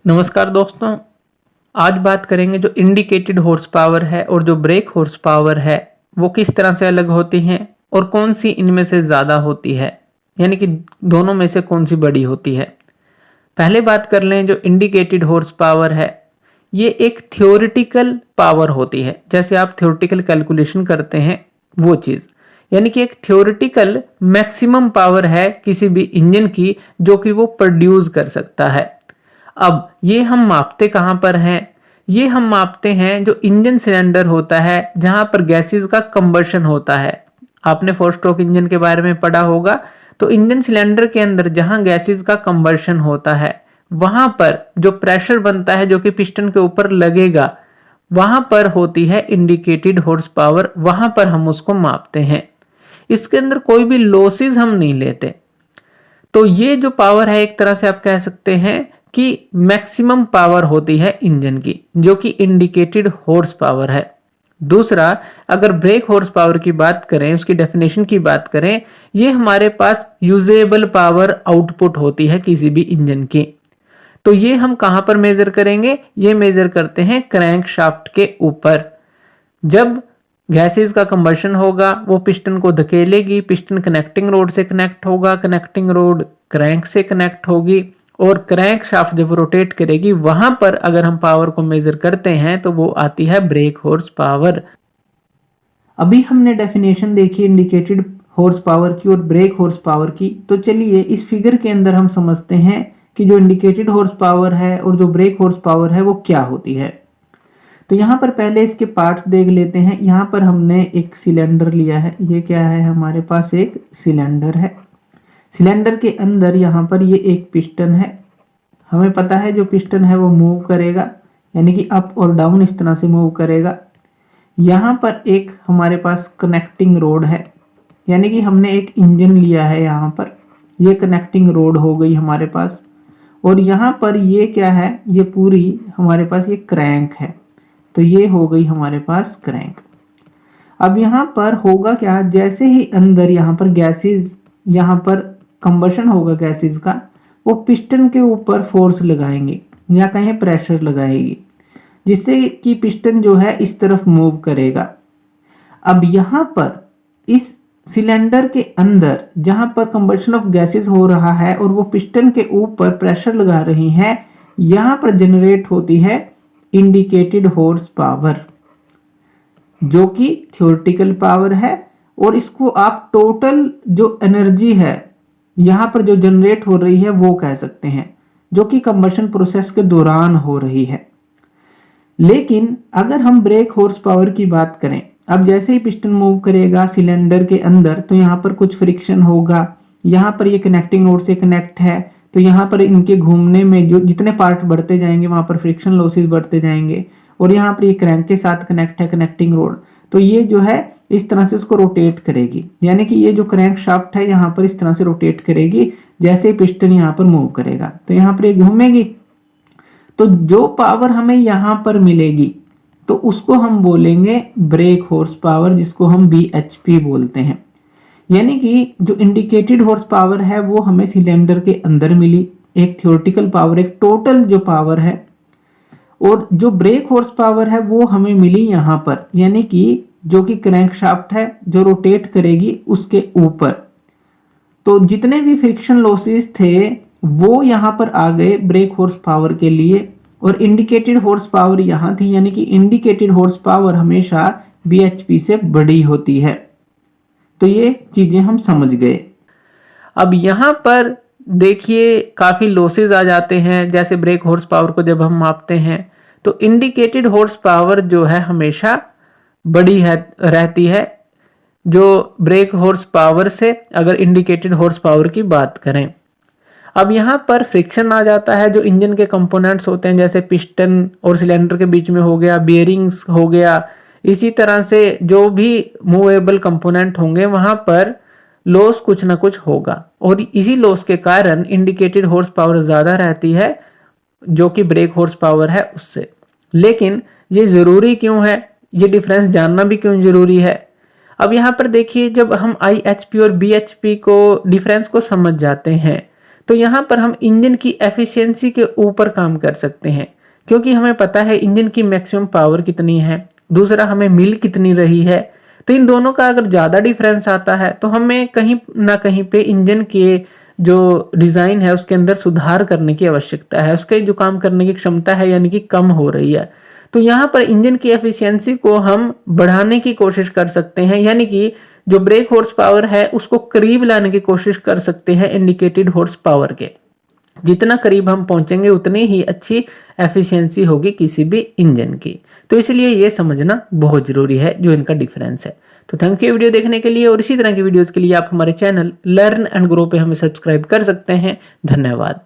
नमस्कार दोस्तों। आज बात करेंगे जो इंडिकेटेड हॉर्स पावर है और जो ब्रेक हॉर्स पावर है वो किस तरह से अलग होती हैं और कौन सी इनमें से ज़्यादा होती है, यानी कि दोनों में से कौन सी बड़ी होती है। पहले बात कर लें, जो इंडिकेटेड हॉर्स पावर है ये एक थ्योरेटिकल पावर होती है। जैसे आप थ्योरेटिकल कैलकुलेशन करते हैं वो चीज़, यानी कि एक थ्योरेटिकल मैक्सिमम पावर है किसी भी इंजन की जो कि वो प्रोड्यूस कर सकता है। अब ये हम मापते कहाँ पर हैं? ये हम मापते हैं जो इंजन सिलेंडर होता है जहां पर गैसेस का कंबर्शन होता है। आपने फोर स्ट्रोक इंजन के बारे में पढ़ा होगा। तो इंजन सिलेंडर के अंदर जहां गैसेस का कंबर्शन होता है वहां पर जो प्रेशर बनता है जो कि पिस्टन के ऊपर लगेगा, वहां पर होती है इंडिकेटेड हॉर्स पावर। वहां पर हम उसको मापते हैं। इसके अंदर कोई भी लॉसेस हम नहीं लेते। तो ये जो पावर है एक तरह से आप कह सकते हैं कि मैक्सिमम पावर होती है इंजन की, जो कि इंडिकेटेड हॉर्स पावर है। दूसरा, अगर ब्रेक हॉर्स पावर की बात करें, उसकी डेफिनेशन की बात करें, ये हमारे पास यूजेबल पावर आउटपुट होती है किसी भी इंजन की। तो ये हम कहां पर मेजर करेंगे? ये मेजर करते हैं क्रैंक शाफ्ट के ऊपर। जब गैसेस का कंबर्शन होगा वो पिस्टन को धकेलेगी, पिस्टन कनेक्टिंग रोड से कनेक्ट होगा, कनेक्टिंग रोड क्रैंक से कनेक्ट होगी और क्रैंक शाफ्ट जब रोटेट करेगी वहां पर अगर हम पावर को मेजर करते हैं तो वो आती है ब्रेक हॉर्स पावर। अभी हमने डेफिनेशन देखी इंडिकेटेड हॉर्स पावर की और ब्रेक हॉर्स पावर की। तो चलिए इस फिगर के अंदर हम समझते हैं कि जो इंडिकेटेड हॉर्स पावर है और जो ब्रेक हॉर्स पावर है वो क्या होती है। तो यहाँ पर पहले इसके पार्ट्स देख लेते हैं। यहाँ पर हमने एक सिलेंडर लिया है। ये क्या है? हमारे पास एक सिलेंडर है। सिलेंडर के अंदर यहाँ पर ये एक पिस्टन है। हमें पता है जो पिस्टन है वो मूव करेगा, यानी कि अप और डाउन इस तरह से मूव करेगा। यहाँ पर एक हमारे पास कनेक्टिंग रोड है, यानी कि हमने एक इंजन लिया है। यहाँ पर ये कनेक्टिंग रोड हो गई हमारे पास। और यहाँ पर ये क्या है? ये पूरी हमारे पास ये क्रैंक है। तो ये हो गई हमारे पास क्रैंक। अब यहाँ पर होगा क्या? जैसे ही अंदर यहाँ पर गैसेस, यहाँ पर कंबशन होगा गैसेस का, वो पिस्टन के ऊपर फोर्स लगाएंगे या कहीं प्रेशर लगाएगी, जिससे कि पिस्टन जो है इस तरफ मूव करेगा। अब यहाँ पर इस सिलेंडर के अंदर जहाँ पर कंबशन ऑफ गैसेस हो रहा है और वो पिस्टन के ऊपर प्रेशर लगा रही हैं, यहाँ पर जनरेट होती है इंडिकेटेड हॉर्स पावर, जो कि थ्योरेटिकल पावर है। और इसको आप टोटल जो एनर्जी है यहाँ पर जो जनरेट हो रही है वो कह सकते हैं, जो कि कंबशन प्रोसेस के दौरान हो रही है। लेकिन अगर हम ब्रेक हॉर्स पावर की बात करें, अब जैसे ही पिस्टन मूव करेगा सिलेंडर के अंदर तो यहाँ पर कुछ फ्रिक्शन होगा। यहाँ पर ये कनेक्टिंग रोड से कनेक्ट है, तो यहाँ पर इनके घूमने में जो जितने पार्ट बढ़ते जाएंगे वहां पर फ्रिक्शन लॉसेस बढ़ते जाएंगे। और यहाँ पर ये क्रैंक के साथ कनेक्ट है कनेक्टिंग रोड, तो ये जो है इस तरह से उसको रोटेट करेगी, यानी कि ये जो क्रैंक शाफ्ट है यहाँ पर इस तरह से रोटेट करेगी। जैसे ही पिस्टन यहाँ पर मूव करेगा तो यहाँ पर ये घूमेगी। तो जो पावर हमें यहाँ पर मिलेगी तो उसको हम बोलेंगे ब्रेक हॉर्स पावर, जिसको हम BHP बोलते हैं। यानी कि जो इंडिकेटेड हॉर्स पावर है वो हमें सिलेंडर के अंदर मिली, एक थ्योरेटिकल पावर, एक टोटल जो पावर है। और जो ब्रेक हॉर्स पावर है वो हमें मिली यहाँ पर, यानी कि जो कि क्रैंक शाफ्ट है जो रोटेट करेगी उसके ऊपर। तो जितने भी फ्रिक्शन लॉसेस थे वो यहाँ पर आ गए ब्रेक हॉर्स पावर के लिए, और इंडिकेटेड हॉर्स पावर यहाँ थी, यानी कि इंडिकेटेड हॉर्स पावर हमेशा BHP से बड़ी होती है। तो ये चीजें हम समझ गए। अब यहाँ पर देखिए काफी लॉसेस आ जाते हैं। जैसे ब्रेक हॉर्स पावर को जब हम मापते हैं तो इंडिकेटेड हॉर्स पावर जो है हमेशा बड़ी है रहती है जो ब्रेक हॉर्स पावर से, अगर इंडिकेटेड हॉर्स पावर की बात करें। अब यहाँ पर फ्रिक्शन आ जाता है। जो इंजन के कंपोनेंट्स होते हैं जैसे पिस्टन और सिलेंडर के बीच में हो गया, बियरिंग्स हो गया, इसी तरह से जो भी मूवेबल कंपोनेंट होंगे वहां पर लॉस कुछ ना कुछ होगा। और इसी लॉस के कारण इंडिकेटेड हॉर्स पावर ज्यादा रहती है जो कि ब्रेक हॉर्स पावर है उससे। लेकिन ये जरूरी क्यों है? ये डिफरेंस जानना भी क्यों जरूरी है? अब यहाँ पर देखिए, जब हम IHP और BHP को डिफरेंस को समझ जाते हैं तो यहाँ पर हम इंजन की एफिशिएंसी के ऊपर काम कर सकते हैं, क्योंकि हमें पता है इंजन की मैक्सिमम पावर कितनी है, दूसरा हमें मिल कितनी रही है। तो इन दोनों का अगर ज़्यादा डिफरेंस आता है तो हमें कहीं ना कहीं पे इंजन के जो डिज़ाइन है उसके अंदर सुधार करने की आवश्यकता है, उसके जो काम करने की क्षमता है यानी कि कम हो रही है। तो यहाँ पर इंजन की एफिशिएंसी को हम बढ़ाने की कोशिश कर सकते हैं, यानी कि जो ब्रेक हॉर्स पावर है उसको करीब लाने की कोशिश कर सकते हैं इंडिकेटेड हॉर्स पावर के। जितना करीब हम पहुंचेंगे उतनी ही अच्छी एफिशिएंसी होगी किसी भी इंजन की। तो इसलिए ये समझना बहुत जरूरी है जो इनका डिफरेंस है। तो थैंक यू वीडियो देखने के लिए, और इसी तरह की वीडियोस के लिए आप हमारे चैनल लर्न एंड ग्रो पे हमें सब्सक्राइब कर सकते हैं। धन्यवाद।